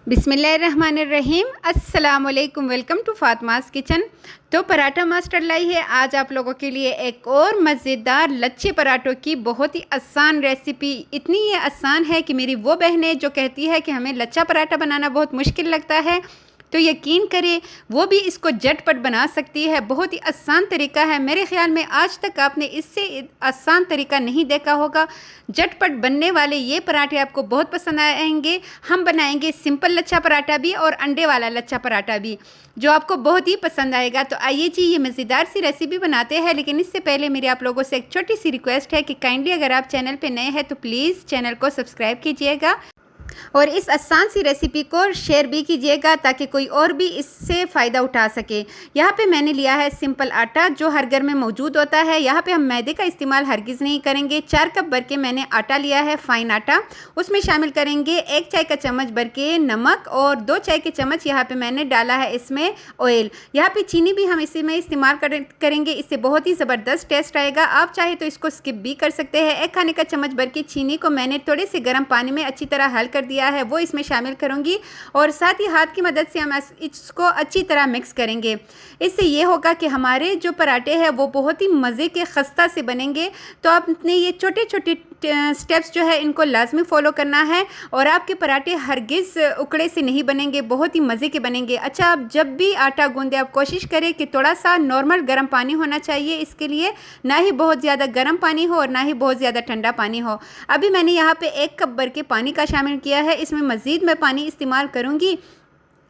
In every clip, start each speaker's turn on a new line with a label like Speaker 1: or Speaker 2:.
Speaker 1: बिस्मिल्लाहिर्रहमानिर्रहीम। अस्सलाम वालेकुम। Welcome to Fatima's kitchen. तो पराठा मास्टर लाई है आज आप लोगों के लिए एक और मज़ेदार लच्छे पराठों की बहुत ही आसान रेसिपी। इतनी ये आसान है कि मेरी वो बहनें जो कहती है कि हमें लच्छा पराठा बनाना बहुत मुश्किल लगता है, तो यकीन करें वो भी इसको झटपट बना सकती है। बहुत ही आसान तरीका है। मेरे ख़्याल में आज तक आपने इससे आसान तरीका नहीं देखा होगा। झटपट बनने वाले ये पराठे आपको बहुत पसंद आएंगे। हम बनाएंगे सिंपल लच्छा पराठा भी और अंडे वाला लच्छा पराठा भी, जो आपको बहुत ही पसंद आएगा। तो आइए जी, ये मज़ेदार सी रेसिपी बनाते हैं। लेकिन इससे पहले मेरी आप लोगों से एक छोटी सी रिक्वेस्ट है कि काइंडली अगर आप चैनल पर नए हैं तो प्लीज़ चैनल को सब्सक्राइब कीजिएगा और इस आसान सी रेसिपी को शेयर भी कीजिएगा ताकि कोई और भी इससे फ़ायदा उठा सके। यहाँ पे मैंने लिया है सिंपल आटा जो हर घर में मौजूद होता है। यहाँ पे हम मैदे का इस्तेमाल हरगिज़ नहीं करेंगे। 4 कप भर के मैंने आटा लिया है, फ़ाइन आटा। उसमें शामिल करेंगे 1 चाय का चम्मच भर के नमक और 2 चाय के चम्मच यहाँ पे मैंने डाला है इसमें ऑयल। यहाँ पे चीनी भी हम इसी में इस्तेमाल करेंगे, इससे बहुत ही ज़बरदस्त टेस्ट आएगा। आप चाहे तो इसको स्किप भी कर सकते हैं। 1 खाने का चम्मच भर के चीनी को मैंने थोड़े से गर्म पानी में अच्छी तरह हल कर दिया है, वो इसमें शामिल करूंगी और साथ ही हाथ की मदद से हम इसको अच्छी तरह मिक्स करेंगे। इससे ये होगा कि हमारे जो पराठे हैं वो बहुत ही मज़े के खस्ता से बनेंगे। तो आपने ये छोटे छोटे स्टेप्स जो है इनको लाजमी फॉलो करना है और आपके पराठे हरगिज़ उकड़े से नहीं बनेंगे, बहुत ही मज़े के बनेंगे। अच्छा, आप जब भी आटा गूंदे आप कोशिश करें कि थोड़ा सा नॉर्मल गर्म पानी होना चाहिए इसके लिए, ना ही बहुत ज़्यादा गर्म पानी हो और ना ही बहुत ज़्यादा ठंडा पानी हो। अभी मैंने यहाँ पे 1 कप भर के पानी का शामिल किया है। इसमें मज़ीद मैं पानी इस्तेमाल करूँगी,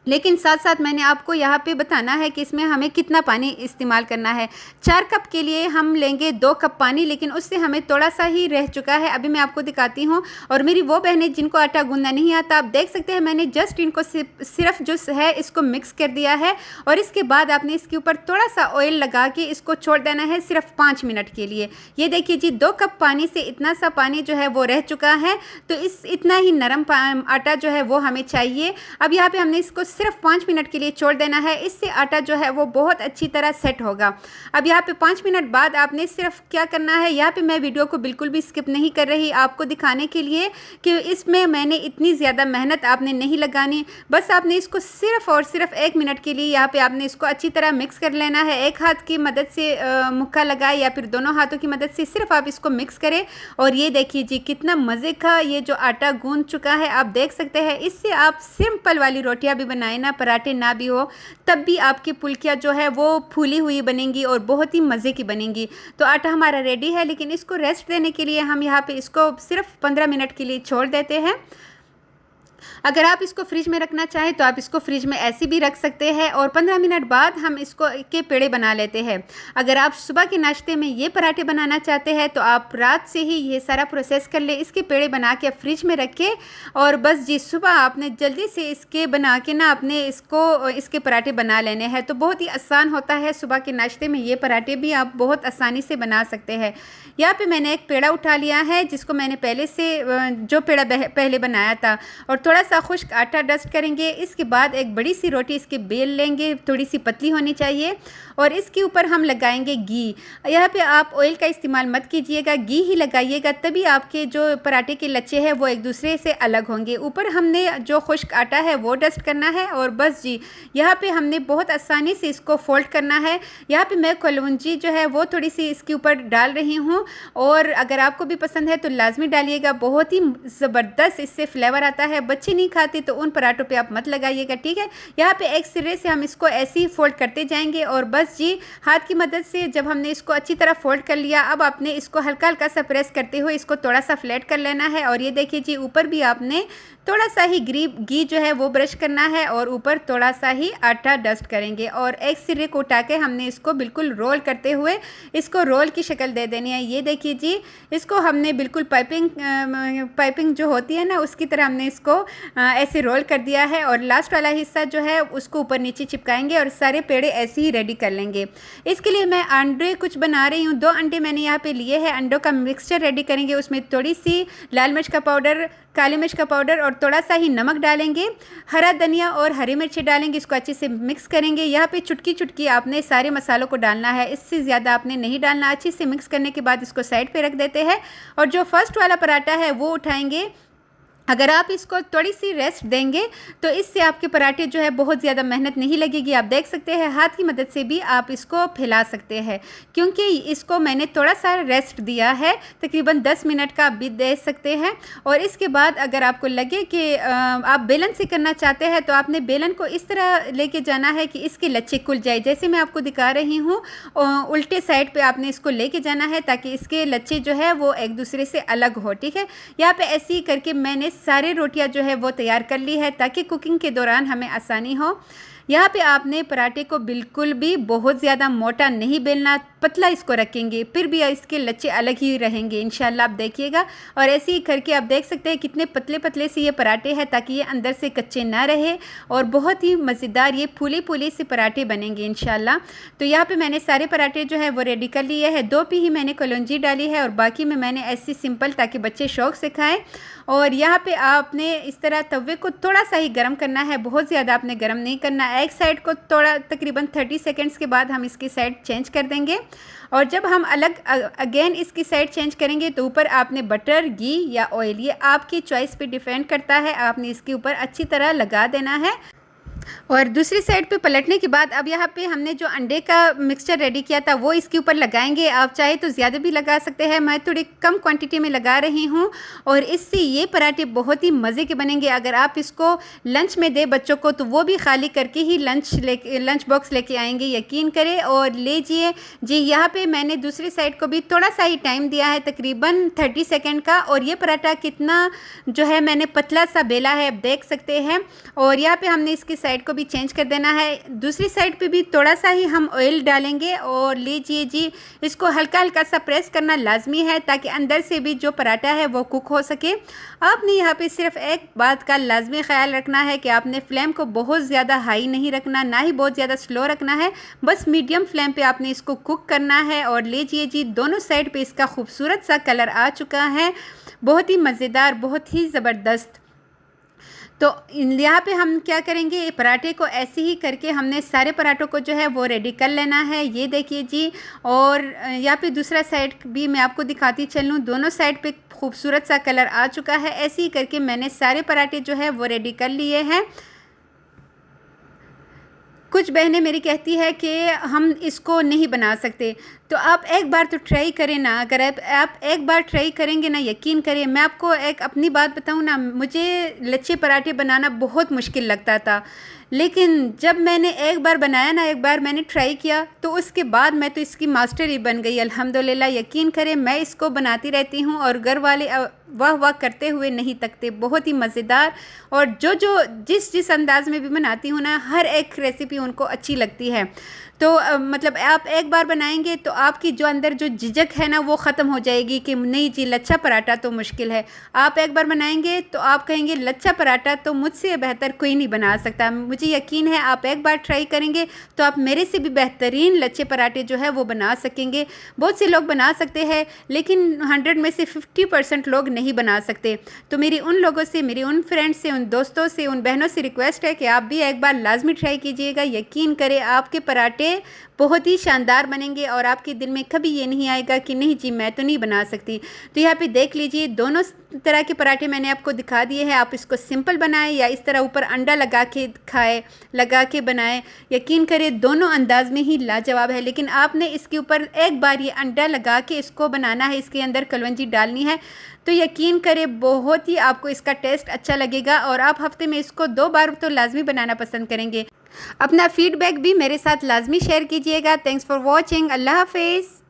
Speaker 1: लेकिन साथ साथ मैंने आपको यहाँ पे बताना है कि इसमें हमें कितना पानी इस्तेमाल करना है। 4 कप के लिए हम लेंगे 2 कप पानी, लेकिन उससे हमें थोड़ा सा ही रह चुका है। अभी मैं आपको दिखाती हूँ। और मेरी वो बहनें जिनको आटा गूंदना नहीं आता, आप देख सकते हैं मैंने जस्ट इनको सिर्फ जो है इसको मिक्स कर दिया है और इसके बाद आपने इसके ऊपर थोड़ा सा ऑयल लगा के इसको छोड़ देना है सिर्फ 5 मिनट के लिए। ये देखिए जी, 2 कप पानी से इतना सा पानी जो है वो रह चुका है। तो इतना ही नरम आटा जो है वो हमें चाहिए। अब यहाँ पर हमने इसको सिर्फ 5 मिनट के लिए छोड़ देना है, इससे आटा जो है वो बहुत अच्छी तरह सेट होगा। अब यहाँ पे 5 मिनट बाद आपने सिर्फ क्या करना है, यहाँ पे मैं वीडियो को बिल्कुल भी स्किप नहीं कर रही आपको दिखाने के लिए कि इसमें मैंने इतनी ज़्यादा मेहनत आपने नहीं लगानी। बस आपने इसको सिर्फ और सिर्फ 1 मिनट के लिए यहाँ पे आपने इसको अच्छी तरह मिक्स कर लेना है। एक हाथ की मदद से मुक्का लगाए या फिर दोनों हाथों की मदद से सिर्फ आप इसको मिक्स करें। और ये देखिए जी, कितना मज़े का ये जो आटा गूंद चुका है, आप देख सकते हैं। इससे आप सिंपल वाली रोटियाँ भी बनाए ना, पराठे ना भी हो, तब भी आपकी पुलकियाँ जो है वो फूली हुई बनेंगी और बहुत ही मज़े की बनेंगी। तो आटा हमारा रेडी है, लेकिन इसको रेस्ट देने के लिए हम यहाँ पे इसको सिर्फ 15 मिनट के लिए छोड़ देते हैं। अगर आप इसको फ्रिज में रखना चाहें तो आप इसको फ्रिज में ऐसे भी रख सकते हैं और 15 मिनट बाद हम इसको के पेड़े बना लेते हैं। अगर आप सुबह के नाश्ते में ये पराठे बनाना चाहते हैं तो आप रात से ही ये सारा प्रोसेस कर ले, इसके पेड़े बना के फ्रिज में रखें और बस जी सुबह आपने जल्दी से इसके बना के ना अपने इसके पराठे बना लेने हैं। तो बहुत ही आसान होता है, सुबह के नाश्ते में ये पराठे भी आप बहुत आसानी से बना सकते हैं। यहाँ पे मैंने एक पेड़ा उठा लिया है जिसको मैंने पहले से जो पेड़ा पहले बनाया था और थोड़ा सा खुश्क आटा डस्ट करेंगे। इसके बाद एक बड़ी सी रोटी इसके बेल लेंगे, थोड़ी सी पतली होनी चाहिए और इसके ऊपर हम लगाएंगे घी। यहाँ पे आप ऑयल का इस्तेमाल मत कीजिएगा, घी ही लगाइएगा, तभी आपके जो पराठे के लच्छे हैं वो एक दूसरे से अलग होंगे। ऊपर हमने जो खुश्क आटा है वो डस्ट करना है और बस जी यहाँ पे हमने बहुत आसानी से इसको फोल्ड करना है। यहाँ पे मैं कलौंजी जो है वो थोड़ी सी इसके ऊपर डाल रही हूँ और अगर आपको भी पसंद है तो लाजमी डालिएगा, बहुत ही ज़बरदस्त इससे फ्लेवर आता है। बच्चे नहीं खाते तो उन पराठों पे आप मत लगाइएगा, ठीक है। यहाँ पे एक सिरे से हम इसको ऐसे ही फोल्ड करते जाएंगे और बस जी हाथ की मदद से जब हमने इसको अच्छी तरह फोल्ड कर लिया, अब आपने इसको हल्का हल्का सा प्रेस करते हुए इसको थोड़ा सा फ्लैट कर लेना है। और ये देखिए जी, ऊपर भी आपने थोड़ा सा ही घी जो है वो ब्रश करना है और ऊपर थोड़ा सा ही आटा डस्ट करेंगे और एक सिरे को उठा के हमने इसको बिल्कुल रोल करते हुए इसको रोल की शक्ल दे देनी है। ये देखिए जी, इसको हमने बिल्कुल पाइपिंग जो होती है ना उसकी तरह हमने इसको ऐसे रोल कर दिया है और लास्ट वाला हिस्सा जो है उसको ऊपर नीचे चिपकाएंगे और सारे पेड़े ऐसे ही रेडी कर लेंगे। इसके लिए मैं अंडे कुछ बना रही हूँ। 2 अंडे मैंने यहाँ पे लिए हैं। अंडों का मिक्सचर रेडी करेंगे, उसमें थोड़ी सी लाल मिर्च का पाउडर, काली मिर्च का पाउडर और थोड़ा सा ही नमक डालेंगे, हरा धनिया और हरी मिर्ची डालेंगे, इसको अच्छे से मिक्स करेंगे। यहाँ पे चुटकी चुटकी आपने सारे मसालों को डालना है, इससे ज़्यादा आपने नहीं डालना। अच्छे से मिक्स करने के बाद इसको साइड पे रख देते हैं और जो फर्स्ट वाला पराठा है वो उठाएंगे अगर आप इसको थोड़ी सी रेस्ट देंगे तो इससे आपके पराठे जो है बहुत ज़्यादा मेहनत नहीं लगेगी। आप देख सकते हैं हाथ की मदद से भी आप इसको फैला सकते हैं, क्योंकि इसको मैंने थोड़ा सा रेस्ट दिया है, तकरीबन 10 मिनट का आप भी दे सकते हैं। और इसके बाद अगर आपको लगे कि आप बेलन से करना चाहते हैं तो आपने बेलन को इस तरह लेके जाना है कि इसके लच्छे खुल जाए। जैसे मैं आपको दिखा रही हूँ उल्टे साइड पर आपने इसको लेके जाना है ताकि इसके लच्छे जो है वो एक दूसरे से अलग हो। ठीक है, यहाँ पर ऐसे ही करके मैंने सारे रोटियां जो है वो तैयार कर ली है ताकि कुकिंग के दौरान हमें आसानी हो। यहाँ पे आपने पराठे को बिल्कुल भी बहुत ज़्यादा मोटा नहीं बेलना, पतला इसको रखेंगे, फिर भी इसके लच्छे अलग ही रहेंगे इंशाल्लाह, आप देखिएगा। और ऐसे ही करके आप देख सकते हैं कितने पतले पतले से ये पराठे हैं ताकि ये अंदर से कच्चे ना रहे और बहुत ही मज़ेदार ये फूले फूले से पराठे बनेंगे इंशाल्लाह। तो यहाँ पे मैंने सारे पराठे जो है वो रेडी कर लिए हैं। 2 पे ही मैंने कलौंजी डाली है और बाकी में मैंने ऐसी सिंपल, ताकि बच्चे शौक़ से खाएँ। और यहाँ पे आपने इस तरह तवे को थोड़ा सा ही गर्म करना है, बहुत ज़्यादा आपने गर्म नहीं करना। एक साइड को थोड़ा तकरीबन 30 सेकंड्स के बाद हम इसकी साइड चेंज कर देंगे। और जब हम अलग अगेन इसकी साइड चेंज करेंगे तो ऊपर आपने बटर, घी या ऑयल, ये आपकी चॉइस पे डिपेंड करता है, आपने इसके ऊपर अच्छी तरह लगा देना है। और दूसरी साइड पे पलटने के बाद अब यहाँ पे हमने जो अंडे का मिक्सचर रेडी किया था वो इसके ऊपर लगाएंगे। आप चाहे तो ज़्यादा भी लगा सकते हैं, मैं थोड़ी कम क्वांटिटी में लगा रही हूँ। और इससे ये पराठे बहुत ही मज़े के बनेंगे। अगर आप इसको लंच में दे बच्चों को तो वो भी खाली करके ही लंच बॉक्स लेके आएंगे, यकीन करें। और लीजिए जी, यहाँ पर मैंने दूसरी साइड को भी थोड़ा सा ही टाइम दिया है, तकरीबन 30 सेकेंड का। और ये पराठा कितना जो है मैंने पतला सा बेला है, आप देख सकते हैं। और यहाँ पर हमने इसकी साइड को भी चेंज कर देना है। दूसरी साइड पे भी थोड़ा सा ही हम ऑयल डालेंगे। और लीजिए जी, इसको हल्का हल्का सा प्रेस करना लाजमी है ताकि अंदर से भी जो पराठा है वो कुक हो सके। आपने यहाँ पे सिर्फ एक बात का लाजमी ख्याल रखना है कि आपने फ्लेम को बहुत ज़्यादा हाई नहीं रखना, ना ही बहुत ज़्यादा स्लो रखना है, बस मीडियम फ्लेम पे आपने इसको कुक करना है। और लीजिए जी, दोनों साइड पे इसका खूबसूरत सा कलर आ चुका है, बहुत ही मज़ेदार, बहुत ही ज़बरदस्त। तो यहाँ पे हम क्या करेंगे, पराठे को ऐसे ही करके हमने सारे पराठों को जो है वो रेडी कर लेना है। ये देखिए जी, और यहाँ पे दूसरा साइड भी मैं आपको दिखाती चलूँ, दोनों साइड पे खूबसूरत सा कलर आ चुका है। ऐसे ही करके मैंने सारे पराठे जो है वो रेडी कर लिए हैं। कुछ बहनें मेरी कहती है कि हम इसको नहीं बना सकते, तो आप एक बार तो ट्राई करें ना। अगर आप एक बार ट्राई करेंगे ना, यकीन करें, मैं आपको एक अपनी बात बताऊं ना, मुझे लच्छे पराठे बनाना बहुत मुश्किल लगता था, लेकिन जब मैंने एक बार बनाया ना, एक बार मैंने ट्राई किया, तो उसके बाद मैं तो इसकी मास्टर ही बन गई अल्हम्दुलिल्लाह। यकीन करें, मैं इसको बनाती रहती हूँ और घर वाले वाह वाह करते हुए नहीं थकते, बहुत ही मज़ेदार। और जो जिस अंदाज़ में भी बनाती हूँ ना, हर एक रेसिपी उनको अच्छी लगती है। तो मतलब आप एक बार बनाएंगे तो आपकी जो अंदर जो झिझक है ना वो ख़त्म हो जाएगी कि नहीं जी, लच्छा पराठा तो मुश्किल है। आप एक बार बनाएंगे तो आप कहेंगे लच्छा पराठा तो मुझसे बेहतर कोई नहीं बना सकता। मुझे यकीन है आप एक बार ट्राई करेंगे तो आप मेरे से भी बेहतरीन लच्छे पराठे जो है वो बना सकेंगे। बहुत से लोग बना सकते हैं, लेकिन 100 में से 50% लोग नहीं बना सकते। तो मेरी उन लोगों से, मेरी उन फ्रेंड्स से, उन दोस्तों से, उन बहनों से रिक्वेस्ट है कि आप भी एक बार लाजमी ट्राई कीजिएगा। यकीन करें, आपके पराठे बहुत ही शानदार बनेंगे और आपके दिल में कभी ये नहीं आएगा कि नहीं जी, मैं तो नहीं बना सकती। तो यहाँ पे देख लीजिए, दोनों तरह के पराठे मैंने आपको दिखा दिए हैं। आप इसको सिंपल बनाएं या इस तरह ऊपर अंडा लगा के खाएं, लगा के बनाएं। यकीन करें, दोनों अंदाज में ही लाजवाब है। लेकिन आपने इसके ऊपर एक बार ये अंडा लगा के इसको बनाना है, इसके अंदर कलवंजी डालनी है, तो यकीन करें बहुत ही आपको इसका टेस्ट अच्छा लगेगा और आप हफ्ते में इसको 2 बार तो लाजमी बनाना पसंद करेंगे। अपना फीडबैक भी मेरे साथ लाजमी शेयर कीजिएगा। Thanks for watching. अल्लाह हाफिज़।